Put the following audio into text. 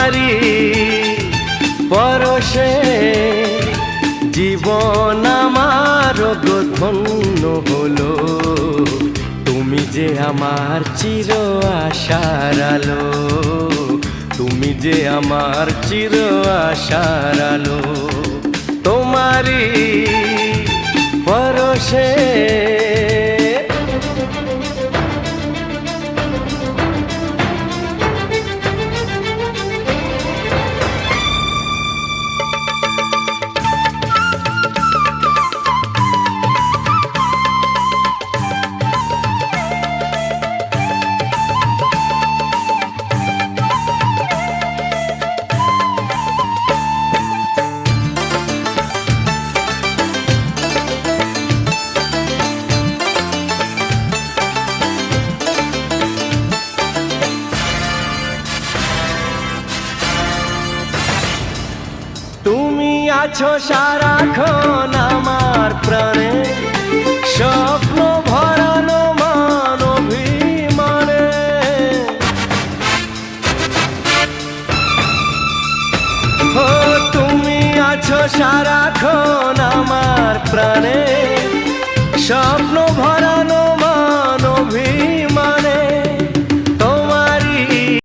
তোমারি পরশে জীবন আমার ধন্য হলো। তুমি যে আমার চির আশার আলো, তুমি যে আমার চির আশার আলো। তোমারি পরশে তুমি আছো সারাক্ষণ আমার প্রাণে, স্বপ্ন ভরানো মান অভিমানে। ও তুমি আছো সারাক্ষণ আমার প্রাণে, স্বপ্ন ভরা